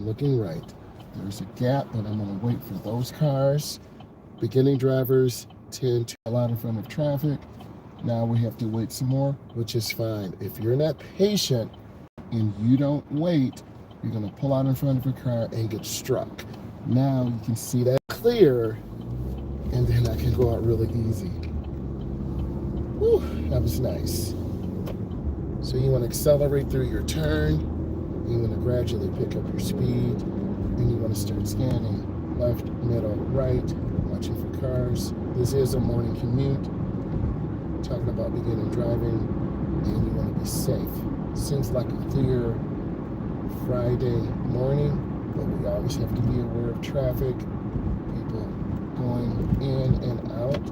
looking right. There's a gap, but I'm going to wait for those cars. Beginning drivers tend to pull out in front of traffic. Now we have to wait some more, which is fine. If you're not patient and you don't wait, you're going to pull out in front of your car and get struck. Now you can see that clear, and then I can go out really easy. Whew, that was nice. So you want to accelerate through your turn. You want to gradually pick up your speed, and you want to start scanning left, middle, right, watching for cars. This is a morning commute, talking about beginning driving, and you want to be safe. Seems like a clear Friday morning, but we always have to be aware of traffic, people going in and out.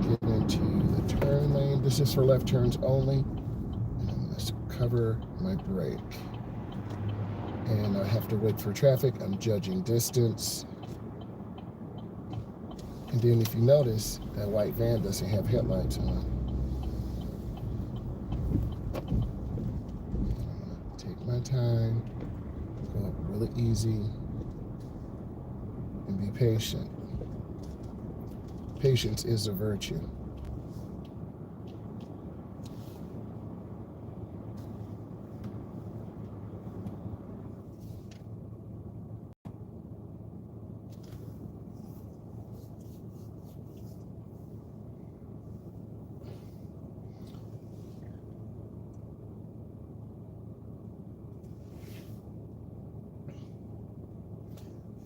Get into the turn lane. This is for left turns only. And I'm going to cover my brake. And I have to wait for traffic. I'm judging distance. And then if you notice, that white van doesn't have headlights on. I'm going to take my time, go up really easy, and be patient. Patience is a virtue.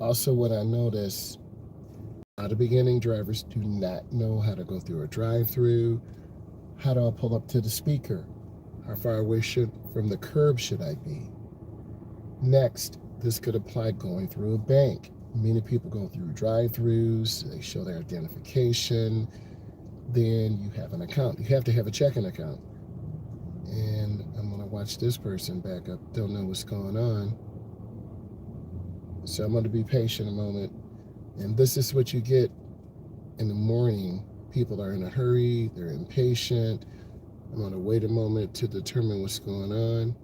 Also, what I notice, a lot of beginning drivers do not know how to go through a drive-through. How do I pull up to the speaker? How far away from the curb should I be? Next, this could apply going through a bank. Many people go through drive-throughs, they show their identification, then you have an account. You have to have a checking account. And I'm gonna watch this person back up, don't know what's going on. So I'm gonna be patient a moment. And this is what you get in the morning. People are in a hurry, they're impatient. I'm gonna wait a moment to determine what's going on.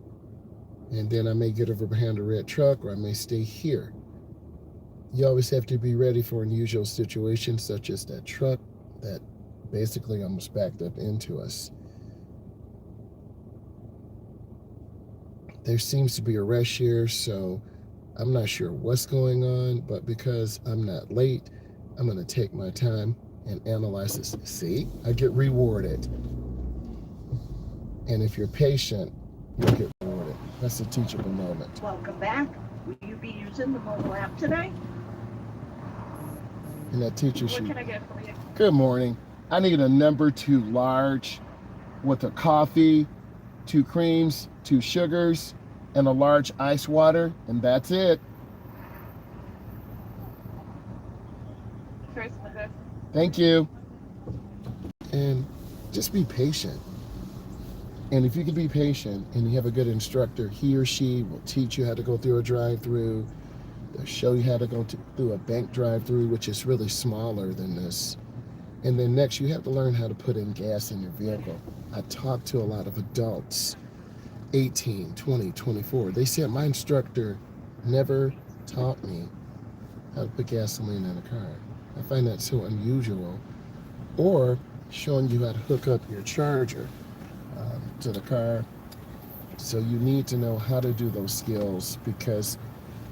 And then I may get over behind a red truck, or I may stay here. You always have to be ready for unusual situations, such as that truck that basically almost backed up into us. There seems to be a rush here, so I'm not sure what's going on, but because I'm not late, I'm going to take my time and analyze this. See, I get rewarded. And if you're patient, you'll get rewarded. That's a teachable moment. Welcome back. Will you be using the mobile app today? And that teacher What can I get for you? Good morning. I need a number 2 large with a coffee, 2 creams, 2 sugars, and a large ice water, and that's it. Thank you. And just be patient. And if you can be patient and you have a good instructor, he or she will teach you how to go through a drive-through. They'll show you how to go through a bank drive-through, which is really smaller than this. And then next, you have to learn how to put in gas in your vehicle. I talk to a lot of adults, 18, 20, 24. They said my instructor never taught me how to put gasoline in a car. I find that so unusual. Or showing you how to hook up your charger to the car. So you need to know how to do those skills, because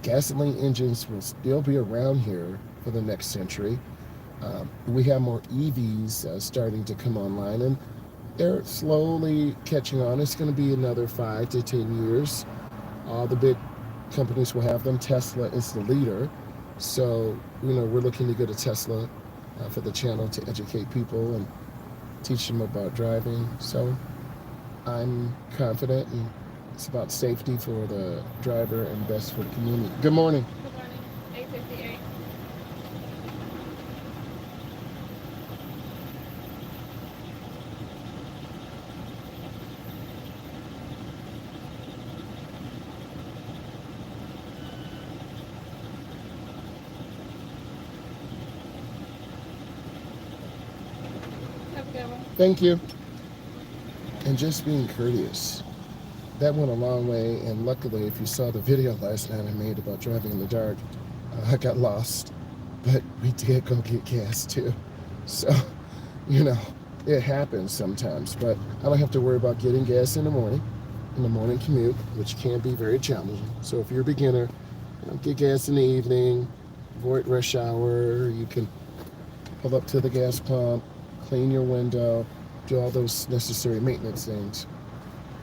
gasoline engines will still be around here for the next century. We have more EVs starting to come online, and they're slowly catching on. It's going to be another 5 to 10 years. All the big companies will have them. Tesla is the leader. So, we're looking to get a Tesla for the channel to educate people and teach them about driving. So I'm confident, and it's about safety for the driver and best for the community. Good morning. Good morning. 8:58. Have a good one. Thank you. And just being courteous. that went a long way. And luckily, if you saw the video last night I made about driving in the dark, I got lost, but we did go get gas too. So, you know, it happens sometimes, but I don't have to worry about getting gas in the morning commute, which can be very challenging. So if you're a beginner, get gas in the evening, avoid rush hour. You can pull up to the gas pump, clean your window, do all those necessary maintenance things.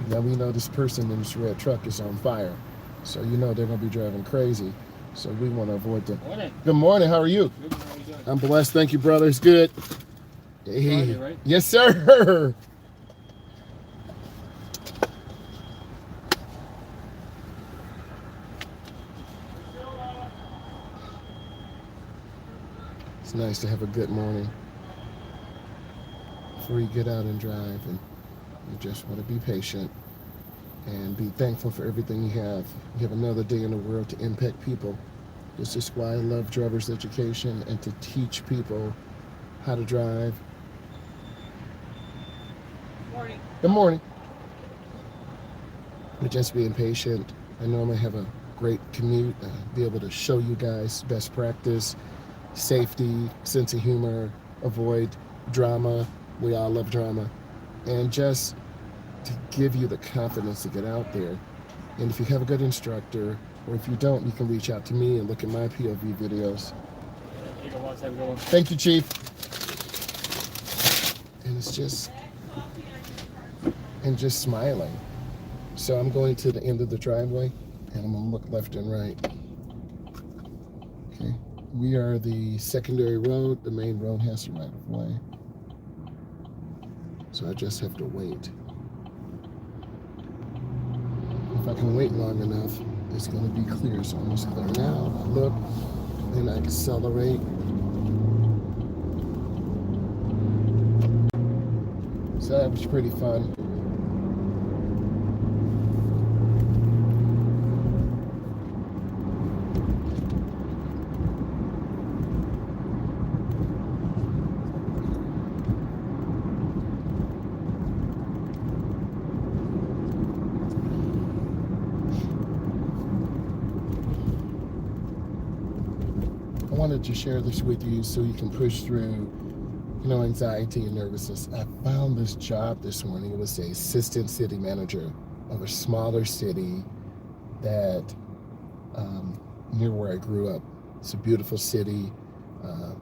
Now we know this person in this red truck is on fire, so you know they're going to be driving crazy. So we want to avoid them. Morning. Good morning. How are you? Good. How are you doing? I'm blessed. Thank you, brother. It's good. Hey. Friday, right? Yes, sir. It's nice to have a good morning before you get out and drive, and you just want to be patient and be thankful for everything you have. You have another day in the world to impact people. This is why I love driver's education and to teach people how to drive. Morning. Good morning. But just being patient. I know I'm going to have a great commute, be able to show you guys best practice, safety, sense of humor, avoid drama. We all love drama. And just to give you the confidence to get out there. And if you have a good instructor, or if you don't, you can reach out to me and look at my POV videos. You go once, have a good one. Thank you, Chief. And it's just smiling. So I'm going to the end of the driveway, and I'm gonna look left and right. Okay, we are the secondary road. The main road has the right of way. So I just have to wait. If I can wait long enough, it's gonna be clear. So I'm just clear now. I look, then I accelerate. So that was pretty fun. I wanted to share this with you so you can push through, anxiety and nervousness. I found this job this morning. It was a assistant city manager of a smaller city that near where I grew up. It's a beautiful city.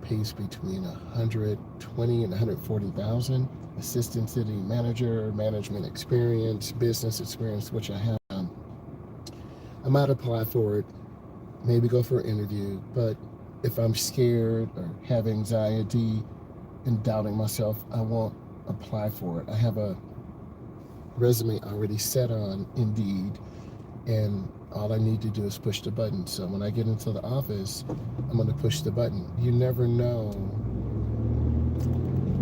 Pays between $120,000 and $140,000. Assistant city manager, management experience, business experience, which I have. I might apply for it, maybe go for an interview, but if I'm scared or have anxiety and doubting myself, I won't apply for it. I have a resume already set on Indeed, and all I need to do is push the button. So when I get into the office, I'm going to push the button. You never know.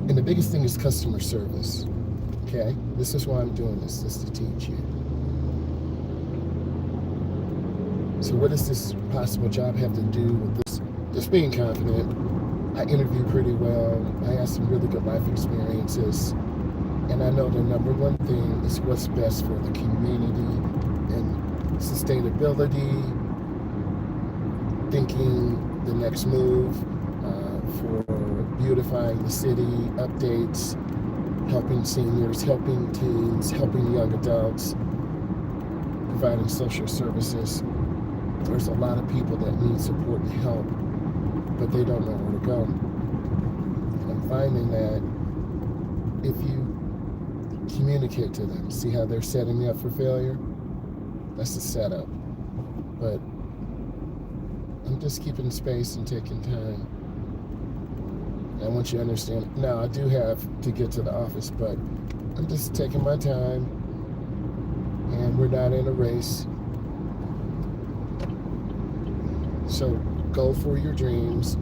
And the biggest thing is customer service. Okay? This is why I'm doing this to teach you. So what does this possible job have to do with this? Just being confident. I interviewed pretty well. I had some really good life experiences. And I know the number one thing is what's best for the community and sustainability, thinking the next move for beautifying the city, updates, helping seniors, helping teens, helping young adults, providing social services. There's a lot of people that need support and help, but they don't know where to go. And I'm finding that if you communicate to them, see how they're setting me up for failure, that's the setup. But I'm just keeping space and taking time. I want you to understand, now I do have to get to the office, but I'm just taking my time, and we're not in a race. So go for your dreams.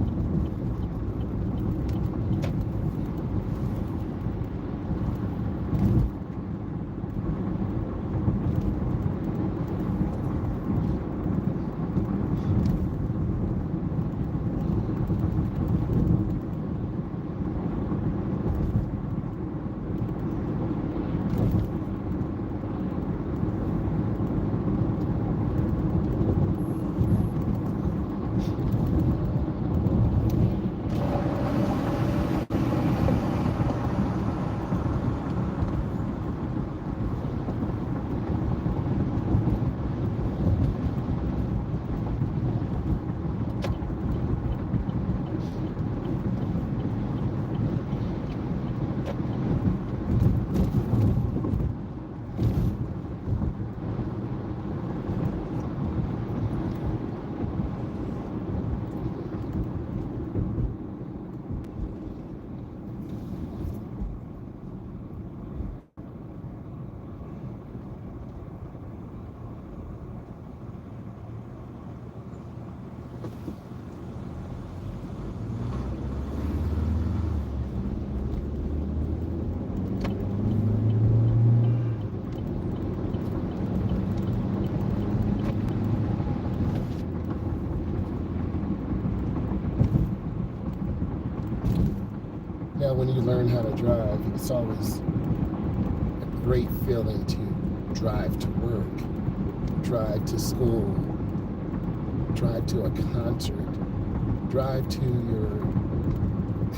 know, when you learn how to drive, it's always a great feeling to drive to work, drive to school, drive to a concert, drive to your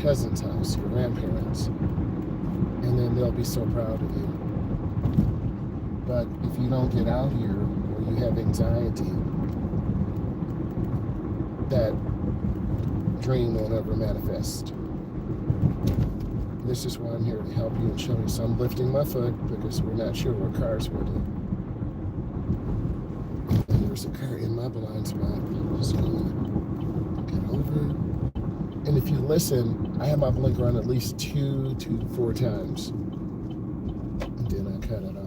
cousin's house, your grandparents, and then they'll be so proud of you. But if you don't get out here or you have anxiety, that dream won't ever manifest. This is why I'm here to help you and show you. So I'm lifting my foot because we're not sure what cars will do. And there's a car in my blind spot. So I'm gonna get over. And if you listen, I have my blinker on at least 2 to 4 times. And then I cut it off.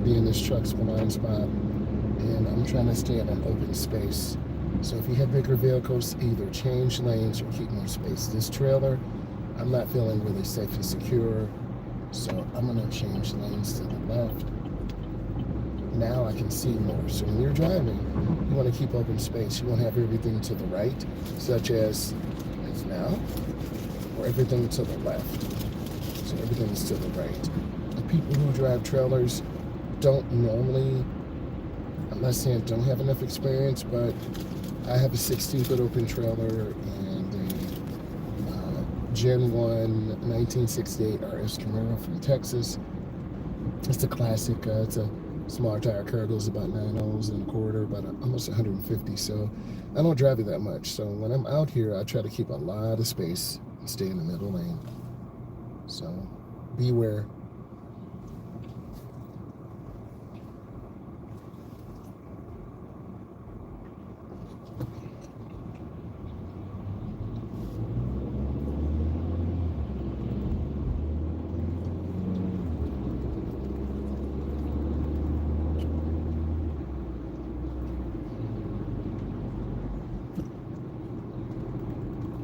Be in this truck's blind spot, and I'm trying to stay in an open space. So if you have bigger vehicles, either change lanes or keep more space. This trailer, I'm not feeling really safe and secure, so I'm gonna change lanes to the left. Now I can see more. So when you're driving, you want to keep open space. You want to have everything to the right, such as now, or everything to the left. So everything is to the right. The people who drive trailers don't normally, I'm not saying don't have enough experience, but I have a 16-foot open trailer and a Gen 1 1968 RS Camaro from Texas. It's a classic. It's a small tire car, goes about 9 ohms and a quarter, about almost 150. So I don't drive it that much. So when I'm out here, I try to keep a lot of space and stay in the middle lane. So beware.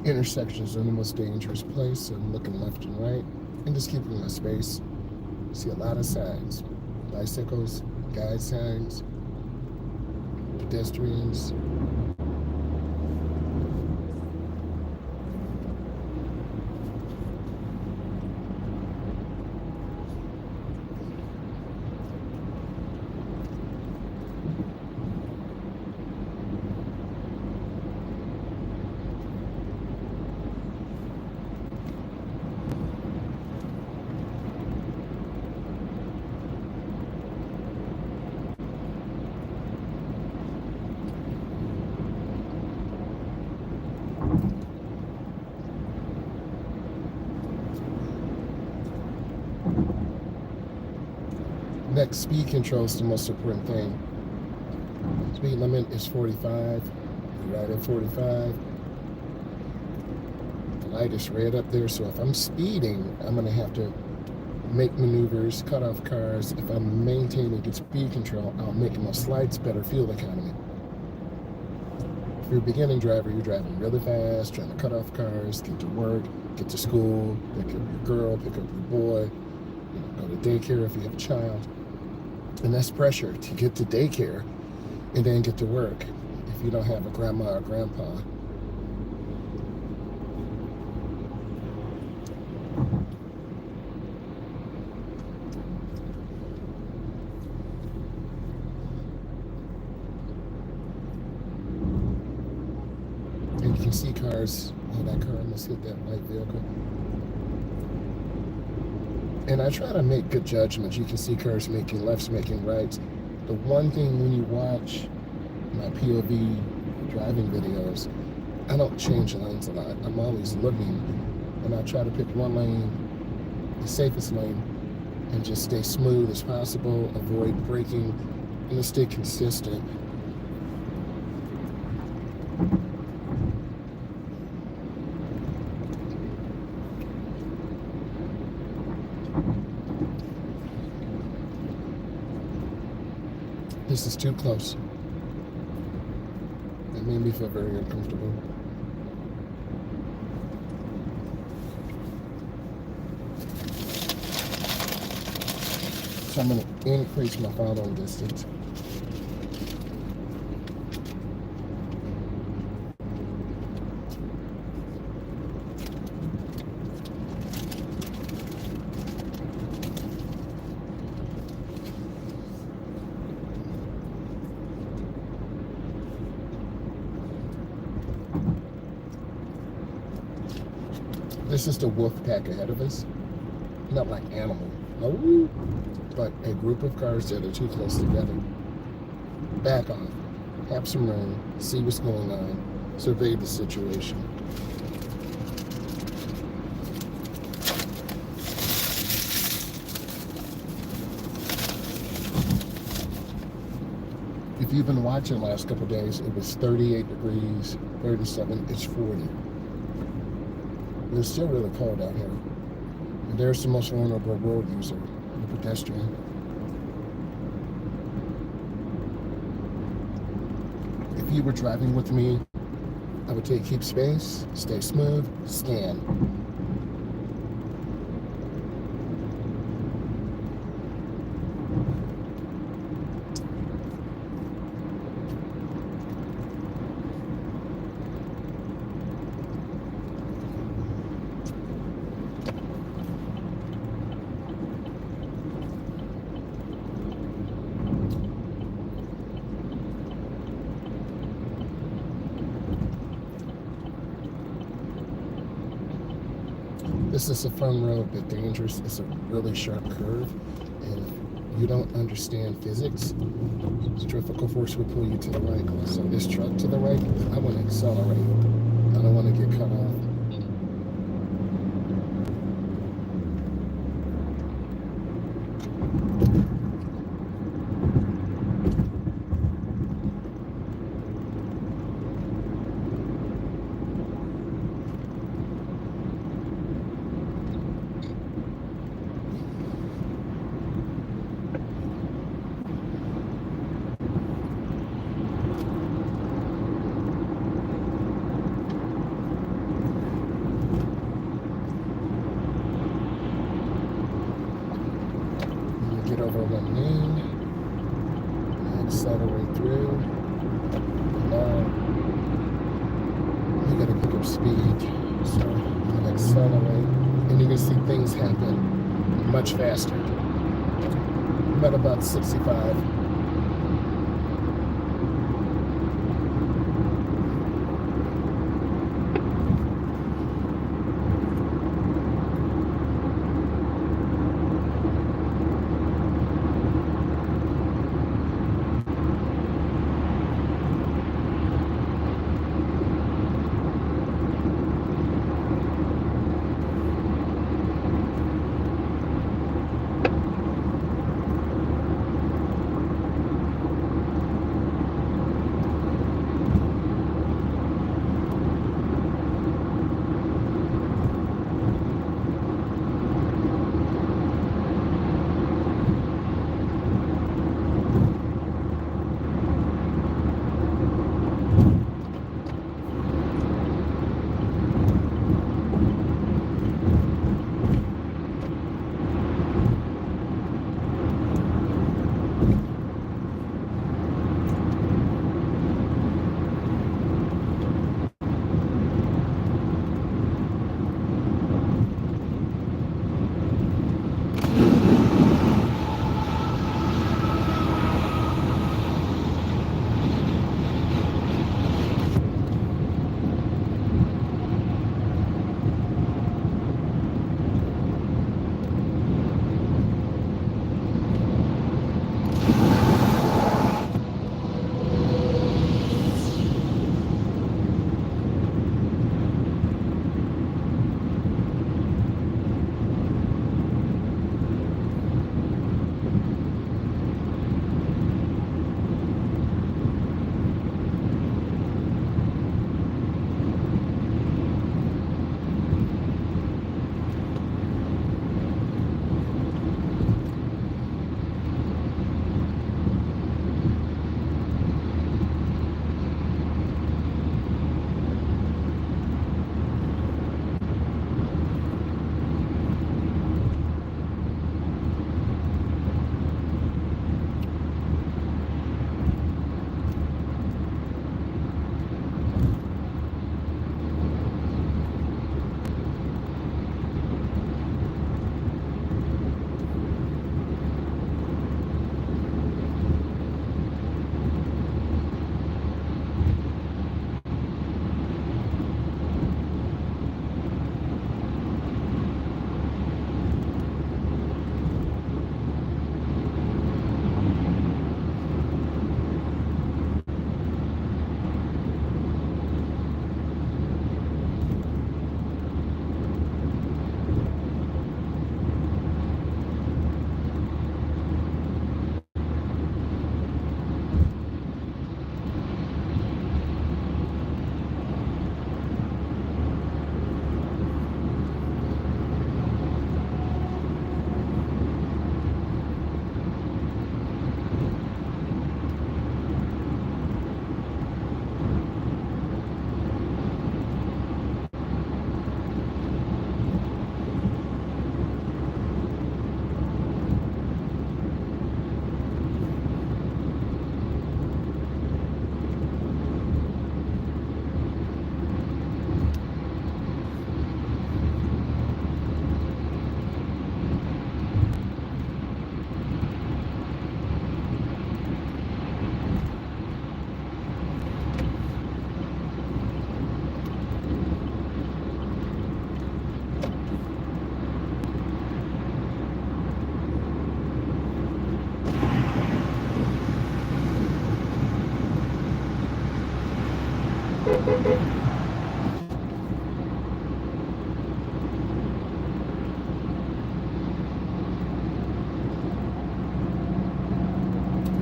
Intersections are the most dangerous place, so I'm looking left and right and just keeping my space. See a lot of signs. bicycles, guide signs, pedestrians. Next, speed control is the most important thing. Speed limit is 45. You're right at 45. The light is red up there, so if I'm speeding, I'm going to have to make maneuvers, cut off cars. If I'm maintaining good speed control, I'll make my slides better fuel economy. If you're a beginning driver, you're driving really fast, trying to cut off cars, get to work, get to school, pick up your girl, pick up your boy, go to daycare if you have a child. And that's pressure to get to daycare and then get to work if you don't have a grandma or grandpa. And you can see cars. Oh, that car almost hit that white vehicle. And I try to make good judgments. You can see cars making lefts, making rights. The one thing when you watch my POV driving videos, I don't change lanes a lot. I'm always looking, and I try to pick one lane, the safest lane, and just stay smooth as possible, avoid braking, and stay consistent. This is too close. It made me feel very uncomfortable. So I'm going to increase my following distance. This is the wolf pack ahead of us. Not like animal, no, but a group of cars that are too close together. Back off, have some room, see what's going on, survey the situation. If you've been watching the last couple of days, it was 38 degrees, 37, it's 40. It's still really cold out here. And there's the most vulnerable road user, the pedestrian. If you were driving with me, I would take keep space, stay smooth, scan. This is a fun road, but dangerous. It's a really sharp curve, and if you don't understand physics, centrifugal force will pull you to the right. So this truck to the right, I want to accelerate. I don't want to get cut off. right over one lane. Accelerate through. And now you gotta pick up speed. So I'm gonna accelerate, and you're gonna see things happen much faster. I'm at about 65.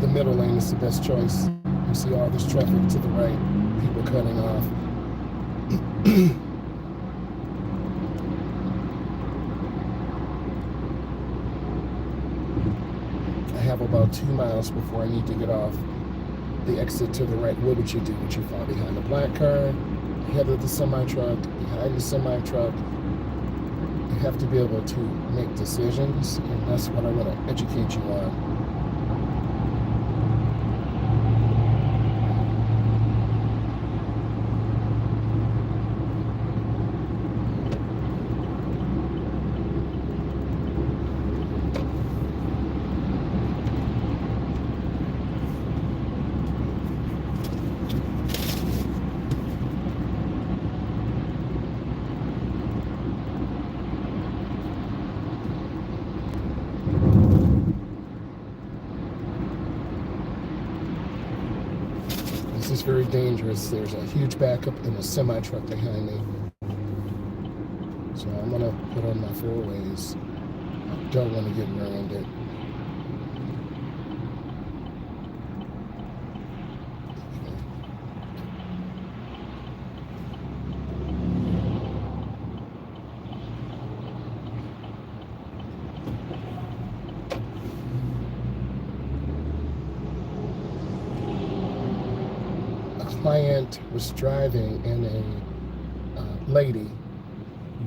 The middle lane is the best choice. You see all this traffic to the right, people cutting off. I have about 2 miles before I need to get off the exit to the right. What would you do? Would you fall behind the black car, ahead of the semi-truck, behind the semi-truck? You have to be able to make decisions, and that's what I want to educate you on. This is very dangerous. There's a huge backup in a semi truck behind me. So I'm gonna put on my 4 ways. I don't want to get around it. Client was driving and a lady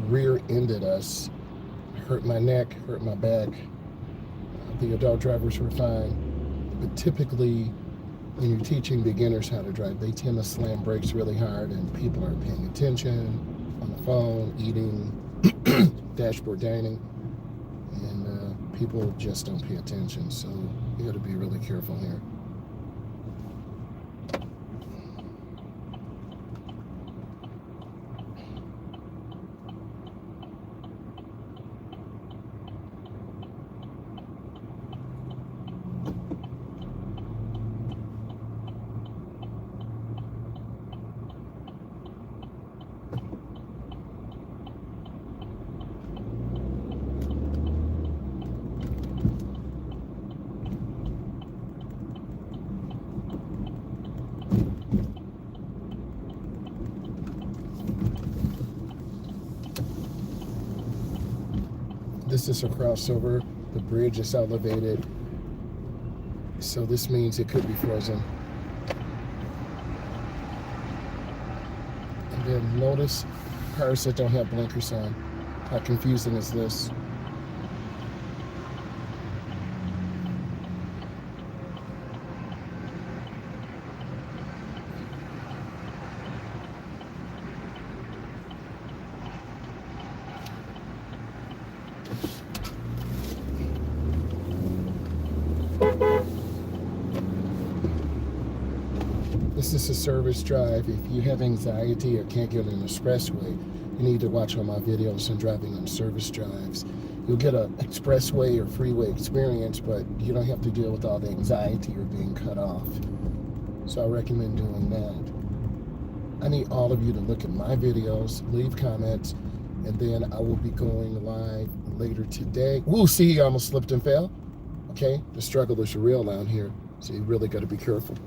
rear-ended us, hurt my neck, hurt my back. The adult drivers were fine, but typically when you're teaching beginners how to drive, they tend to slam brakes really hard and people aren't paying attention on the phone, eating, dashboard dining, and people just don't pay attention. So you got to be really careful here. This is a crossover. The bridge is elevated, so this means it could be frozen. And then notice cars that don't have blinkers on. How confusing is this? This is a service drive. If you have anxiety or can't get an expressway, you need to watch all my videos on driving on service drives. You'll get an expressway or freeway experience, but you don't have to deal with all the anxiety or being cut off. So I recommend doing that. I need all of you to look at my videos, leave comments, and then I will be going live later today. Woo, see, I almost slipped and fell. Okay, the struggle is real down here, so you really got to be careful.